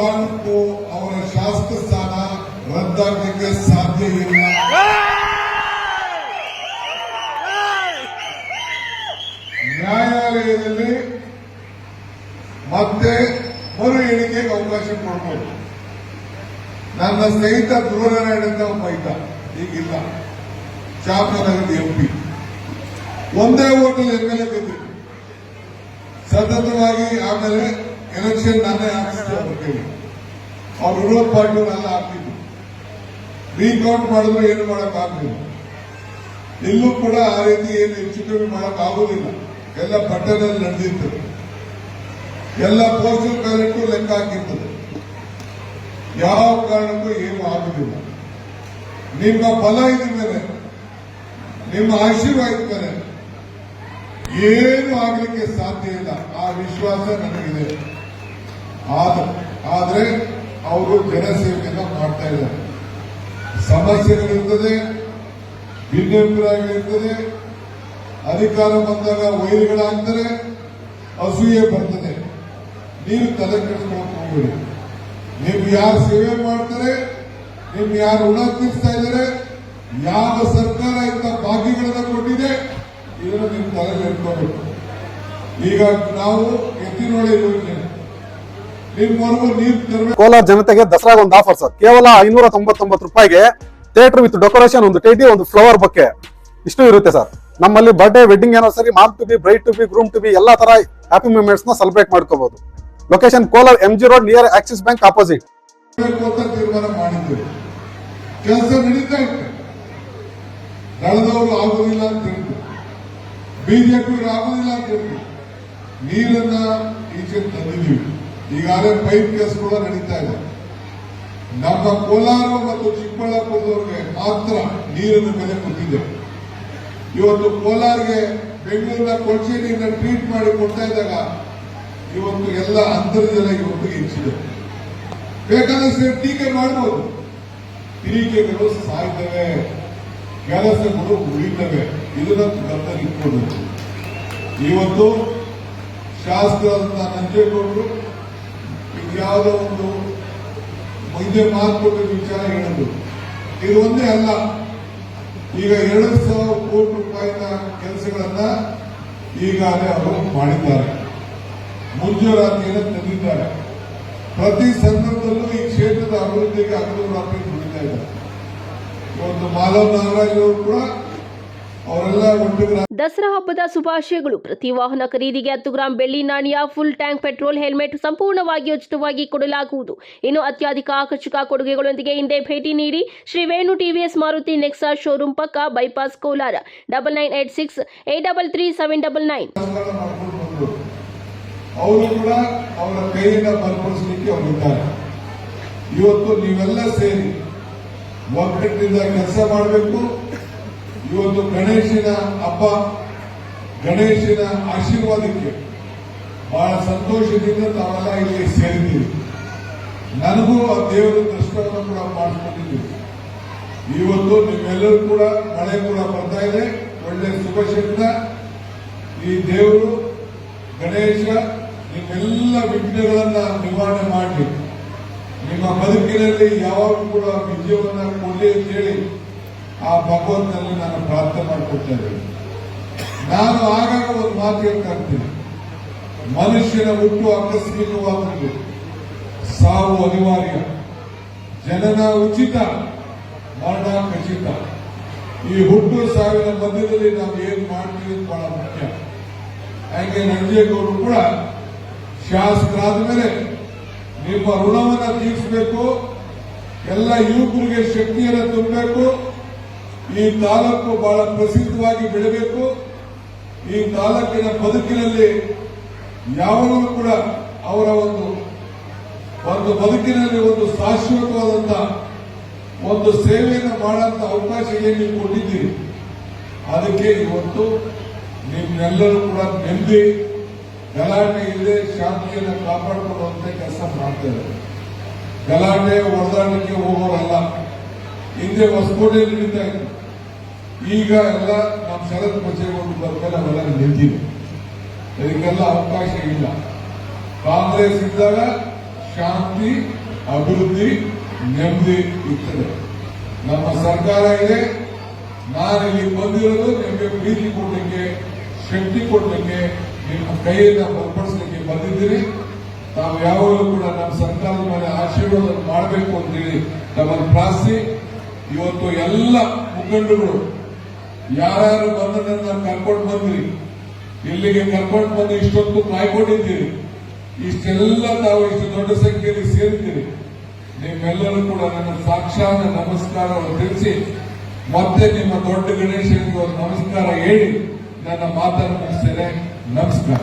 ಕಾರಣಕ್ಕೂ ಅವರ ಶಾಸಕ ಸ್ಥಾನ ರದ್ದಾಗಲಿಕ್ಕೆ ಸಾಧ್ಯ ಇಲ್ಲ. ನ್ಯಾಯಾಲಯದಲ್ಲಿ ಮತ್ತೆ ಮರು ಎಣಿಕೆಗೆ ಅವಕಾಶ ಕೊಡಬಹುದು. ನನ್ನ ಸ್ನೇಹಿತ ಧ್ರುವನಾರಾಯಣ ಅಂತ ಒಬ್ಬ ಇದ್ದ, ಈಗಿಲ್ಲ, ಚಾಮರಾಜನಗರದ ಎಂಪಿ, ಒಂದೇ ಓಟಲ್ MLA ಗೆದ್ದಿತ್ತು ಸತತವಾಗಿ. ಆಮೇಲೆ ಎಲೆಕ್ಷನ್ ನಾನೇ ಹಾಕಿಸ್ತು ಅವ್ರ ಕೈಲಿ, ಅವ್ರ ವಿರೋಧ ಪಾರ್ಟಿಯವರೆಲ್ಲ ಹಾಕ್ತಿದ್ರು. ರೀಕೌಂಟ್ ಮಾಡಿದ್ರು ಏನು ಮಾಡಕ್ ಆಗ್ಲಿಲ್ಲ. ಇಲ್ಲೂ ಕೂಡ ಆ ರೀತಿ ಏನು ಹೆಚ್ಚು ಕಮ್ಮಿ ಮಾಡಕ್ ಆಗುದಿಲ್ಲ. ಎಲ್ಲ ಪಟ್ಟಣದಲ್ಲಿ ನಡೆದಿತ್ತು, ಎಲ್ಲ ಪೋಸ್ಟಲ್ ಬ್ಯಾಲೆಟ್ ಲೆಕ್ಕ ಹಾಕಿರ್ತದೆ. ಯಾವ ಕಾರಣಕ್ಕೂ ಏನು ಆಗುದಿಲ್ಲ. ನಿಮ್ಮ ಬಲ ಇದ ಮೇಲೆ, ನಿಮ್ಮ ಆಶೀರ್ವಾದ ಮೇಲೆ ಏನು ಆಗಲಿಕ್ಕೆ ಸಾಧ್ಯ ಇಲ್ಲ. ಆ ವಿಶ್ವಾಸ ನನಗಿದೆ. ಆದ್ರೆ ಅವರು ಜನಸೇವೆಯನ್ನ ಮಾಡ್ತಾ ಇದ್ದಾರೆ. ಸಮಸ್ಯೆಗಳಿರ್ತದೆ, ಭಿನ್ನಾಭಿಪ್ರಾಯಗಳಿರ್ತದೆ, ಅಧಿಕಾರ ಬಂದಾಗ ವೈರಿಗಳಾಗ್ತಾರೆ, ಅಸೂಯೆ ಬರ್ತದೆ. ನೀವು ತಲೆ ಕೆಡಿಸ್ಕೊಳಕ್ ಹೋಗ್ಬೇಡಿ. ನೀವು ಯಾರು ಸೇವೆ ಮಾಡ್ತಾರೆ, ನೀವು ಯಾರು ಋಣ ತೀರಿಸ್ತಾ ಇದ್ದಾರೆ, ಯಾವ ಸರ್ಕಾರ ಇಂಥ ಭಾಗ್ಯಗಳನ್ನ ಕೊಟ್ಟಿದೆ, ಇದನ್ನು ನೀವು ತಲೆಗೆ ಇಟ್ಕೋಬೇಕು. ಈಗ ನಾವು ಎತ್ತಿನೊಳೆ ಯೋಜನೆ ನಿಮ್ವರೆಗೂ ನೀರು ತರಬೇಕು. ಕೋಲಾರ ಜನತೆಗೆ ದಸರಾ ಒಂದು ಆಫರ್ ಸರ್, ಕೇವಲ 599 ರೂಪಾಯಿಗೆ ಥಿಯೇಟರ್ ವಿತ್ ಡೆಕೋರೇಷನ್, ಒಂದು ಟೇಟಿ, ಒಂದು ಫ್ಲವರ್ ಬೊಕ್ಕೆ, ಇಷ್ಟು ಇರುತ್ತೆ ಸರ್. ನಮ್ಮಲ್ಲಿ birthday, wedding anniversary, mom to be, bride to be, groom to be, ಎಲ್ಲಾ ತರ ಹ್ಯಾಪಿ ಮೂಮೆಂಟ್ಸ್ ನ ಸೆಲೆಬ್ರೇಟ್ ಮಾಡ್ಕೋಬಹುದು. Location Kolar MG road near Axis bank opposite. ತೀರ್ಮಾನ ಮಾಡಿದ್ದೇವೆ, ಕೆಲಸ ನಡೀತಾ ಇತ್ತು. ದಳದವರು ಆಗುದಿಲ್ಲ ಅಂತ ಹೇಳಿದ್ರು, ಬಿಜೆಪಿ ಆಗುದಿಲ್ಲ ಅಂತ ಹೇಳಿದ್ರು. ನೀರನ್ನ ಈಚೆ ತಂದಿದ್ದೀವಿ. ಈಗಾಗಲೇ ಪೈಪ್ ಕೆಲಸ ಕೂಡ ನಡೀತಾ ಇದೆ. ನಮ್ಮ ಕೋಲಾರ ಮತ್ತು ಚಿಕ್ಕಬಳ್ಳಾಪುರದವ್ರಿಗೆ ಮಾತ್ರ ನೀರಿನ ಬೆಲೆ ಕೊಟ್ಟಿದೆ. ಇವತ್ತು ಕೋಲಾರ್ಗೆ ಬೆಂಗಳೂರಿನ ಕೊಳಚೆ ನೀರನ್ನ ಟ್ರೀಟ್ ಮಾಡಿ ಕೊಡ್ತಾ ಇದ್ದಾಗ ಇವತ್ತು ಎಲ್ಲ ಅಂತರ್ಜಲ ಇವತ್ತು ಹೆಚ್ಚಿದೆ. ಬೇಕಾದಷ್ಟು ಟೀಕೆ ಮಾಡಬಹುದು. ಟೀಕೆಗಳು ಸಾಯ್ತವೆ, ಕೆಲಸಗಳು ಉಳಿತವೆ. ಇದನ್ನ ಗಮನ ಇಟ್ಕೊಳ್ಬೇಕು. ಇವತ್ತು ಶಾಸಕರನ್ನ ನಂಜೇಗೌಡರು ಯಾವುದೋ ಒಂದು ಮುಂದೆ ಮಾತುಕಟ್ಟ ವಿಚಾರ ಹೇಳಿದ್ರು. ಇದು ಒಂದೇ ಅಲ್ಲ, ಈಗ 2,000 ಕೋಟಿ ರೂಪಾಯಿನ ಕೆಲಸಗಳನ್ನ ಈಗಾಗಲೇ ಅವರು ಮಾಡಿದ್ದಾರೆ. ಮುಂಜೂರಾತಿಯನ್ನು ತಂದಿದ್ದಾರೆ. ಪ್ರತಿ ಸಂದರ್ಭದಲ್ಲೂ ಈ ಕ್ಷೇತ್ರದ ಅಭಿವೃದ್ಧಿಗೆ 11 ರೂಪಾಯಿ ದುಡಿತಾ ಇದ್ದಾರೆ. ಇವತ್ತು ಮಾಲವ್ ನಾಗರಾಜ್ ಅವರು ಕೂಡ ಅವರೆಲ್ಲ ಒಟ್ಟಿಗೆ. ದಸರಾ ಹಬ್ಬದ ಶುಭಾಶಯಗಳು. ಪ್ರತಿ ವಾಹನ ಖರೀದಿಗೆ 10 ಗ್ರಾಂ ಬೆಳ್ಳಿ ನಾಣ್ಯ, ಫುಲ್ ಟ್ಯಾಂಕ್ ಪೆಟ್ರೋಲ್, ಹೆಲ್ಮೆಟ್ ಸಂಪೂರ್ಣವಾಗಿ ಉಚಿತವಾಗಿ ಕೊಡಲಾಗುವುದು. ಇನ್ನು ಅತ್ಯಧಿಕ ಆಕರ್ಷಕ ಕೊಡುಗೆಗಳೊಂದಿಗೆ ಹಿಂದೆ ಭೇಟಿ ನೀಡಿ ಶ್ರೀ ವೇಣು TVS ಮಾರುತಿ ನೆಕ್ಸಾ ಶೋರೂಮ್ ಪಕ್ಕ, ಬೈಪಾಸ್, ಕೋಲಾರ. 9986833799. ಅವರು ಕೂಡ ಅವರ ಕೈಯಿಂದ ಬಲಪಡಿಸಲಿಕ್ಕೆ ಅವರಿದ್ದಾರೆ. ಇವತ್ತು ನೀವೆಲ್ಲ ಸೇರಿ ಒಗ್ಗಟ್ಟಿನಿಂದ ಕೆಲಸ ಮಾಡಬೇಕು. ಇವತ್ತು ಗಣೇಶನ ಹಬ್ಬ, ಗಣೇಶನ ಆಶೀರ್ವಾದಕ್ಕೆ ಬಹಳ ಸಂತೋಷದಿಂದ ತಾವೆಲ್ಲ ಇಲ್ಲಿ ಸೇರಿದ್ದೀವಿ. ನನಗೂ ಆ ದೇವರ ದರ್ಶನವನ್ನು ಕೂಡ ಮಾಡಿಕೊಂಡಿದ್ದೀವಿ. ಇವತ್ತು ನಿಮ್ಮೆಲ್ಲರೂ ಕೂಡ ಮಳೆ ಕೂಡ ಬರ್ತಾ ಇದೆ, ಒಳ್ಳೆ ಶುಭಶಕ್ತ. ಈ ದೇವರು ಗಣೇಶ ನಿಮ್ಮೆಲ್ಲ ವಿಘ್ನಗಳನ್ನ ನಿವಾರಣೆ ಮಾಡಿ ನಿಮ್ಮ ಬದುಕಿನಲ್ಲಿ ಯಾವಾಗಲೂ ಕೂಡ ವಿಜಯವನ್ನ ಕೊಡಲಿ ಅಂತ ಹೇಳಿ ಆ ಭಗವಂತನಲ್ಲಿ ನಾನು ಪ್ರಾರ್ಥನೆ ಮಾಡಿಕೊಡ್ತಾ ಇದ್ದೇನೆ. ನಾನು ಆಗಾಗ ಒಂದು ಮಾತು ಹೇಳ್ತಾ ಇರ್ತೀನಿ, ಮನುಷ್ಯನ ಹುಟ್ಟು ಆಕಸ್ಮಿಕವಾದದ್ದು, ಸಾವು ಅನಿವಾರ್ಯ, ಜನನ ಉಚಿತ, ಮರಣ ಖಚಿತ. ಈ ಹುಟ್ಟು ಸಾವಿನ ಮಧ್ಯದಲ್ಲಿ ನಾವು ಏನ್ ಮಾಡ್ತೀವಿ ಬಹಳ ಮುಖ್ಯ. ಹಾಗೆ ನಂಜೇಗೌಡರು ಕೂಡ ಶಾಸಕರಾದ ಮೇಲೆ ನಿಮ್ಮ ಋಣವನ್ನ ತೀರಿಸಬೇಕು, ಎಲ್ಲ ಯುವಕರಿಗೆ ಶಕ್ತಿಯನ್ನು ತುಂಬಬೇಕು, ಈ ತಾಲೂಕು ಬಹಳ ಪ್ರಸಿದ್ಧವಾಗಿ ಬೆಳಬೇಕು. ಈ ತಾಲೂಕಿನ ಬದುಕಿನಲ್ಲಿ ಯಾವಾಗಲೂ ಕೂಡ ಅವರ ಒಂದು ಬದುಕಿನಲ್ಲಿ ಒಂದು ಶಾಶ್ವತವಾದಂತ ಒಂದು ಸೇವೆಯನ್ನು ಮಾಡುವಂತ ಅವಕಾಶ ಏನು ನೀವು ಕೊಟ್ಟಿದ್ದೀರಿ, ಅದಕ್ಕೆ ಇವತ್ತು ನಿಮ್ಮೆಲ್ಲರೂ ಕೂಡ ನೆಮ್ಮದಿ, ಗಲಾಟೆ ಇಲ್ಲದೆ ಶಾಂತಿಯನ್ನು ಕಾಪಾಡಿಕೊಳ್ಳುವಂತ ಕೆಲಸ ಮಾಡ್ತಾ ಇದ್ದಾರೆ. ಗಲಾಟೆ ಹೊಡೆದಾಟಕ್ಕೆ ಹೋಗೋರಲ್ಲ. ಹಿಂದೆ ಹೊಸಕೋಟೆ ನಡೀತಾ ಇತ್ತು, ಈಗ ಎಲ್ಲ ನಮ್ಮ ಶರತ್ ಬಚ್ಚೇಗೌಡರು ಬರ್ತಾರೆ, ಅವೆಲ್ಲ ನಿಂತಿದೆ. ಇದಕ್ಕೆಲ್ಲ ಅವಕಾಶ ಇಲ್ಲ. ಕಾಂಗ್ರೆಸ್ ಇದ್ದಾಗ ಶಾಂತಿ, ಅಭಿವೃದ್ಧಿ, ನೆಮ್ಮದಿ ಇರ್ತದೆ. ನಮ್ಮ ಸರ್ಕಾರ ಇದೆ. ನಾನು ಇಲ್ಲಿ ಬಂದಿರೋದು ನಿಮಗೆ ಪ್ರೀತಿ ಕೊಡ್ಲಿಕ್ಕೆ, ಶಕ್ತಿ ಕೊಡ್ಲಿಕ್ಕೆ, ನಿಮ್ಮ ಕೈಯಿಂದ ಬಲಪಡಿಸಲಿಕ್ಕೆ ಬಂದಿದ್ದೀರಿ. ತಾವು ಯಾವಾಗಲೂ ಕೂಡ ನಮ್ಮ ಸರ್ಕಾರದ ಮೇಲೆ ಆಶೀರ್ವಾದ ಮಾಡಬೇಕು ಅಂತೇಳಿ ನಮ್ಮನ್ನು ಪ್ರಾರ್ಥಿಸಿ, ಇವತ್ತು ಎಲ್ಲ ಮುಖಂಡಗಳು ಯಾರ್ಯಾರು ಬಂದನ್ನ ಕರ್ಕೊಂಡು ಬಂದ್ರಿ, ಇಲ್ಲಿಗೆ ಕರ್ಕೊಂಡು ಬಂದು ಇಷ್ಟೊತ್ತು ಕಾಯ್ಕೊಂಡಿದ್ದೀರಿ, ಇಷ್ಟೆಲ್ಲ ತಾವು ಇಷ್ಟು ದೊಡ್ಡ ಸಂಖ್ಯೆಯಲ್ಲಿ ಸೇರಿದ್ದೀರಿ. ನಿಮ್ಮೆಲ್ಲರೂ ಕೂಡ ನನ್ನ ಸಾಕ್ಷಾತ್ ನಮಸ್ಕಾರವನ್ನು ತಿಳಿಸಿ, ಮತ್ತೆ ನಿಮ್ಮ ದೊಡ್ಡ ಗಣೇಶನಿಗೆ ಒಂದು ನಮಸ್ಕಾರ ಹೇಳಿ ನನ್ನ ಮಾತನ್ನು ಮುಗಿಸ್ತೇನೆ. ನಮಸ್ಕಾರ.